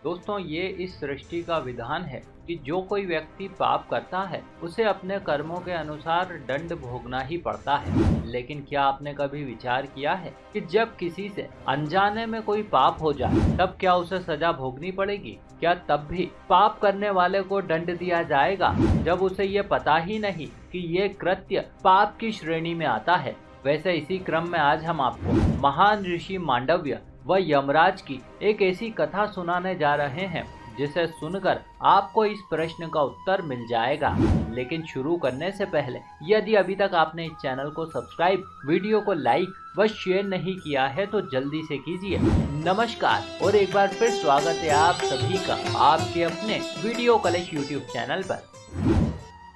दोस्तों ये इस सृष्टि का विधान है कि जो कोई व्यक्ति पाप करता है उसे अपने कर्मों के अनुसार दंड भोगना ही पड़ता है। लेकिन क्या आपने कभी विचार किया है कि जब किसी से अनजाने में कोई पाप हो जाए तब क्या उसे सजा भोगनी पड़ेगी? क्या तब भी पाप करने वाले को दंड दिया जाएगा जब उसे ये पता ही नहीं कि ये कृत्य पाप की श्रेणी में आता है? वैसे इसी क्रम में आज हम आपको महान ऋषि मांडव्य व यमराज की एक ऐसी कथा सुनाने जा रहे हैं जिसे सुनकर आपको इस प्रश्न का उत्तर मिल जाएगा। लेकिन शुरू करने से पहले यदि अभी तक आपने इस चैनल को सब्सक्राइब, वीडियो को लाइक व शेयर नहीं किया है तो जल्दी से कीजिए। नमस्कार और एक बार फिर स्वागत है आप सभी का आपके अपने वीडियो कलेश यूट्यूब चैनल पर।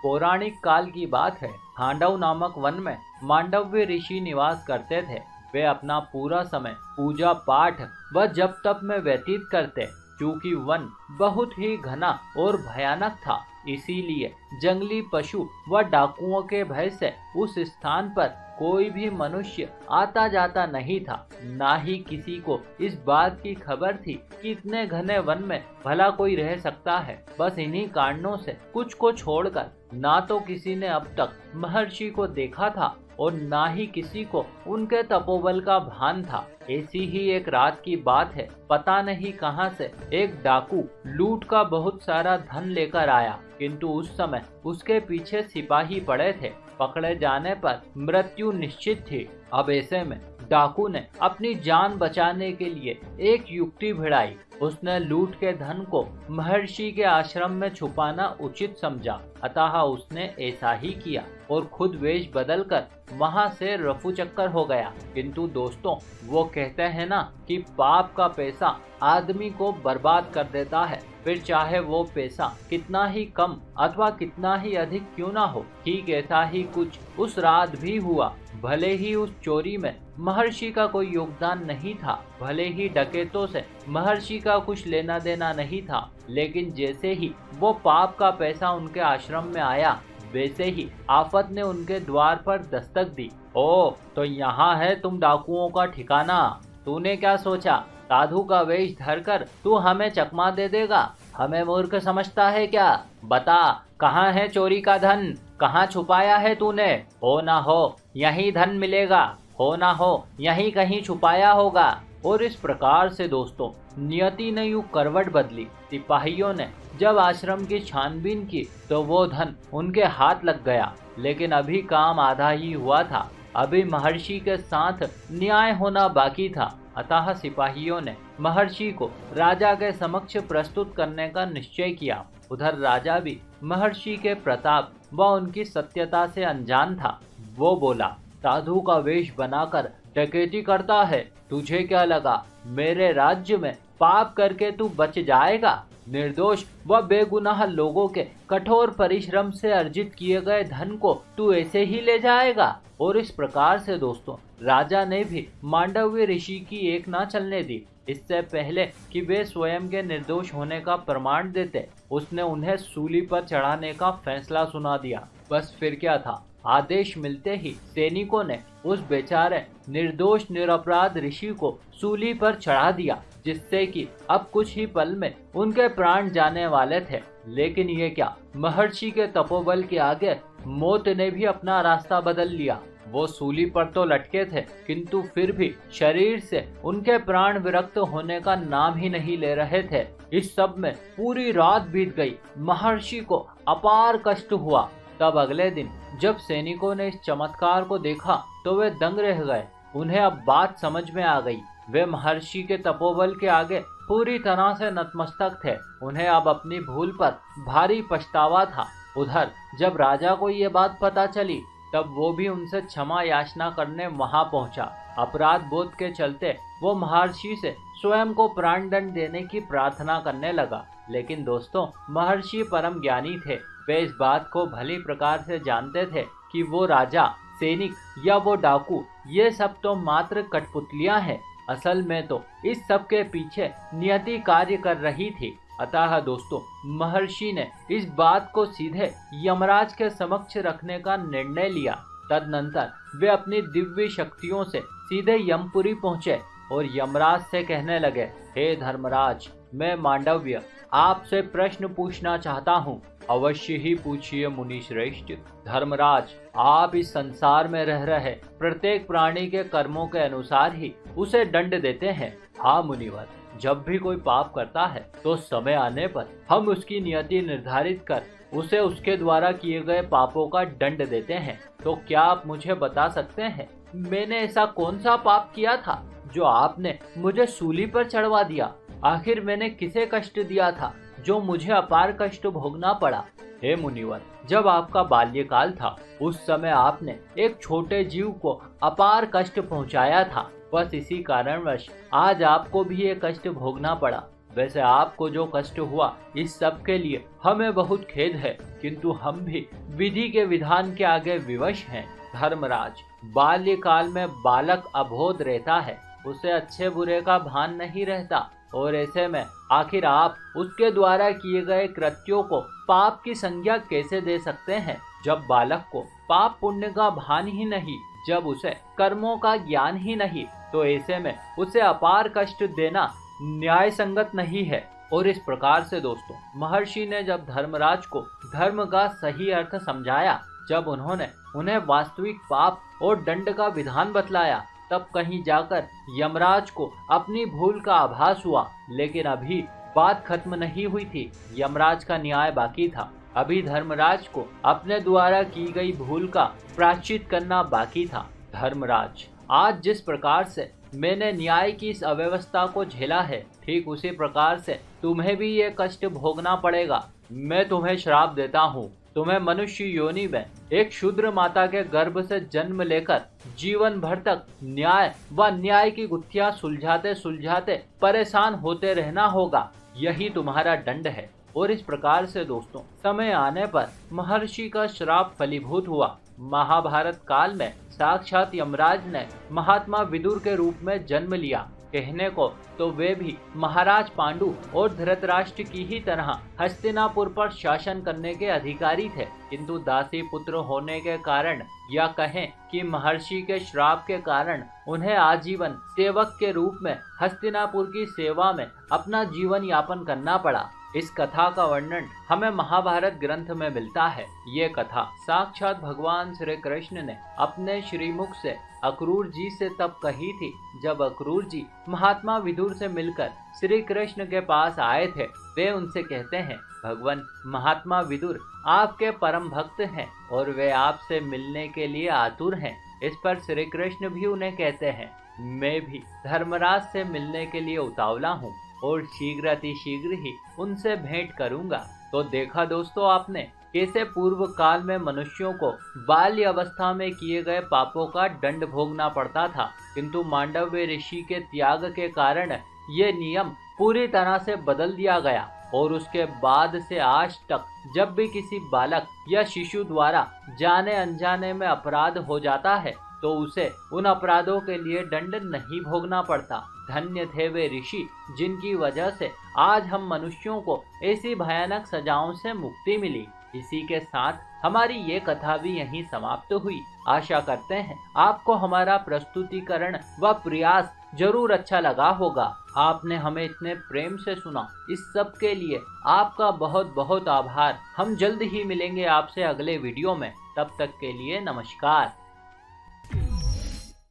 पौराणिक काल की बात है। खांडव नामक वन में मांडव्य ऋषि निवास करते थे। वे अपना पूरा समय पूजा पाठ व जप तप में व्यतीत करते। चूंकि वन बहुत ही घना और भयानक था, इसीलिए जंगली पशु व डाकुओं के भय से उस स्थान पर कोई भी मनुष्य आता जाता नहीं था। ना ही किसी को इस बात की खबर थी कि इतने घने वन में भला कोई रह सकता है। बस इन्हीं कारणों से कुछ को छोड़कर ना तो किसी ने अब तक महर्षि को देखा था और ना ही किसी को उनके तपोबल का भान था। ऐसी ही एक रात की बात है। पता नहीं कहां से एक डाकू लूट का बहुत सारा धन लेकर आया, किंतु उस समय उसके पीछे सिपाही पड़े थे। पकड़े जाने पर मृत्यु निश्चित थी। अब ऐसे में डाकू ने अपनी जान बचाने के लिए एक युक्ति भिड़ाई। उसने लूट के धन को महर्षि के आश्रम में छुपाना उचित समझा, अतः उसने ऐसा ही किया और खुद वेश बदलकर वहां से रफू चक्कर हो गया। किंतु दोस्तों, वो कहते हैं ना कि पाप का पैसा आदमी को बर्बाद कर देता है, फिर चाहे वो पैसा कितना ही कम अथवा कितना ही अधिक क्यों ना हो। ठीक ऐसा ही कुछ उस रात भी हुआ। भले ही उस चोरी में महर्षि का कोई योगदान नहीं था, भले ही डकैतों से महर्षि का कुछ लेना देना नहीं था, लेकिन जैसे ही वो पाप का पैसा उनके आश्रम में आया, वैसे ही आफत ने उनके द्वार पर दस्तक दी। ओ, तो यहाँ है तुम डाकुओं का ठिकाना। तूने क्या सोचा, साधु का वेश धरकर तू हमें चकमा दे देगा? हमें मूर्ख समझता है क्या? बता, कहाँ है चोरी का धन? कहाँ छुपाया है तूने? हो ना हो यही धन मिलेगा, हो ना हो यही कहीं छुपाया होगा। और इस प्रकार से दोस्तों नियति ने यूं करवट बदली। सिपाहियों ने जब आश्रम की छानबीन की तो वो धन उनके हाथ लग गया। लेकिन अभी काम आधा ही हुआ था। अभी महर्षि के साथ न्याय होना बाकी था। अतः सिपाहियों ने महर्षि को राजा के समक्ष प्रस्तुत करने का निश्चय किया। उधर राजा भी महर्षि के प्रताप व उनकी सत्यता से अनजान था। वो बोला, साधु का वेश बनाकर डकैती करता है, तुझे क्या लगा मेरे राज्य में पाप करके तू बच जाएगा? निर्दोष व बेगुनाह लोगों के कठोर परिश्रम से अर्जित किए गए धन को तू ऐसे ही ले जाएगा? और इस प्रकार से दोस्तों राजा ने भी मांडव्य ऋषि की एक ना चलने दी। इससे पहले कि वे स्वयं के निर्दोष होने का प्रमाण देते, उसने उन्हें सूली पर चढ़ाने का फैसला सुना दिया। बस फिर क्या था, आदेश मिलते ही सैनिकों ने उस बेचारे निर्दोष निरपराध ऋषि को सूली पर चढ़ा दिया, जिससे कि अब कुछ ही पल में उनके प्राण जाने वाले थे। लेकिन ये क्या, महर्षि के तपोबल के आगे मौत ने भी अपना रास्ता बदल लिया। वो सूली पर तो लटके थे, किंतु फिर भी शरीर से उनके प्राण विरक्त होने का नाम ही नहीं ले रहे थे। इस सब में पूरी रात बीत गई। महर्षि को अपार कष्ट हुआ। तब अगले दिन जब सैनिकों ने इस चमत्कार को देखा तो वे दंग रह गए। उन्हें अब बात समझ में आ गई। वे महर्षि के तपोबल के आगे पूरी तरह से नतमस्तक थे। उन्हें अब अपनी भूल पर भारी पछतावा था। उधर जब राजा को ये बात पता चली तब वो भी उनसे क्षमा याचना करने वहां पहुंचा। अपराध बोध के चलते वो महर्षि से स्वयं को प्राण दंड देने की प्रार्थना करने लगा। लेकिन दोस्तों महर्षि परम ज्ञानी थे। वे इस बात को भली प्रकार से जानते थे कि वो राजा, सैनिक या वो डाकू, ये सब तो मात्र कठपुतलियां हैं। असल में तो इस सब के पीछे नियति कार्य कर रही थी। अतः दोस्तों महर्षि ने इस बात को सीधे यमराज के समक्ष रखने का निर्णय लिया। तदनंतर वे अपनी दिव्य शक्तियों से सीधे यमपुरी पहुंचे और यमराज से कहने लगे, हे धर्मराज, मैं मांडव्य आपसे प्रश्न पूछना चाहता हूँ। अवश्य ही पूछिए मुनि श्रेष्ठ। धर्मराज, आप इस संसार में रह रहे प्रत्येक प्राणी के कर्मों के अनुसार ही उसे दंड देते हैं। हाँ मुनिवर, जब भी कोई पाप करता है तो समय आने पर हम उसकी नियति निर्धारित कर उसे उसके द्वारा किए गए पापों का दंड देते हैं। तो क्या आप मुझे बता सकते हैं, मैंने ऐसा कौन सा पाप किया था जो आपने मुझे सूली पर चढ़वा दिया? आखिर मैंने किसे कष्ट दिया था जो मुझे अपार कष्ट भोगना पड़ा? हे मुनिवर, जब आपका बाल्यकाल था उस समय आपने एक छोटे जीव को अपार कष्ट पहुंचाया था। बस इसी कारणवश आज आपको भी ये कष्ट भोगना पड़ा। वैसे आपको जो कष्ट हुआ इस सब के लिए हमें बहुत खेद है, किंतु हम भी विधि के विधान के आगे विवश हैं। धर्मराज, बाल्यकाल में बालक अबोध रहता है, उसे अच्छे बुरे का भान नहीं रहता, और ऐसे में आखिर आप उसके द्वारा किए गए कृत्यों को पाप की संज्ञा कैसे दे सकते हैं? जब बालक को पाप पुण्य का भान ही नहीं, जब उसे कर्मों का ज्ञान ही नहीं, तो ऐसे में उसे अपार कष्ट देना न्याय संगत नहीं है। और इस प्रकार से दोस्तों, महर्षि ने जब धर्मराज को धर्म का सही अर्थ समझाया, जब उन्होंने उन्हें वास्तविक पाप और दंड का विधान बतलाया, तब कहीं जाकर यमराज को अपनी भूल का आभास हुआ। लेकिन अभी बात खत्म नहीं हुई थी, यमराज का न्याय बाकी था। अभी धर्मराज को अपने द्वारा की गई भूल का प्रायश्चित करना बाकी था। धर्मराज, आज जिस प्रकार से मैंने न्याय की इस अव्यवस्था को झेला है, ठीक उसी प्रकार से तुम्हें भी ये कष्ट भोगना पड़ेगा। मैं तुम्हें श्राप देता हूँ। तुम्हें मनुष्य योनि में एक शूद्र माता के गर्भ से जन्म लेकर जीवन भर तक न्याय व न्याय की गुत्थियां सुलझाते सुलझाते परेशान होते रहना होगा। यही तुम्हारा दंड है। और इस प्रकार से दोस्तों, समय आने पर महर्षि का श्राप फलीभूत हुआ। महाभारत काल में साक्षात यमराज ने महात्मा विदुर के रूप में जन्म लिया। कहने को तो वे भी महाराज पांडु और धृतराष्ट्र की ही तरह हस्तिनापुर पर शासन करने के अधिकारी थे, किंतु दासी पुत्र होने के कारण, या कहें कि महर्षि के श्राप के कारण, उन्हें आजीवन सेवक के रूप में हस्तिनापुर की सेवा में अपना जीवन यापन करना पड़ा। इस कथा का वर्णन हमें महाभारत ग्रंथ में मिलता है। ये कथा साक्षात भगवान श्री कृष्ण ने अपने श्रीमुख से अक्रूर जी से तब कही थी, जब अक्रूर जी महात्मा विदुर से मिलकर श्री कृष्ण के पास आए थे। वे उनसे कहते हैं, भगवान महात्मा विदुर आपके परम भक्त हैं और वे आपसे मिलने के लिए आतुर हैं। इस पर श्री कृष्ण भी उन्हें कहते हैं, मैं भी धर्मराज से मिलने के लिए उतावला हूँ और शीघ्र अतिशीघ्र ही उनसे भेंट करूंगा। तो देखा दोस्तों आपने कैसे पूर्व काल में मनुष्यों को बाल्य अवस्था में किए गए पापों का दंड भोगना पड़ता था, किंतु मांडव्य ऋषि के त्याग के कारण ये नियम पूरी तरह से बदल दिया गया। और उसके बाद से आज तक जब भी किसी बालक या शिशु द्वारा जाने अनजाने में अपराध हो जाता है, तो उसे उन अपराधों के लिए दंड नहीं भोगना पड़ता। धन्य थे वे ऋषि जिनकी वजह से आज हम मनुष्यों को ऐसी भयानक सजाओं से मुक्ति मिली। इसी के साथ हमारी ये कथा भी यहीं समाप्त हुई। आशा करते हैं आपको हमारा प्रस्तुतिकरण व प्रयास जरूर अच्छा लगा होगा। आपने हमें इतने प्रेम से सुना, इस सब के लिए आपका बहुत बहुत आभार। हम जल्द ही मिलेंगे आपसे अगले वीडियो में। तब तक के लिए नमस्कार।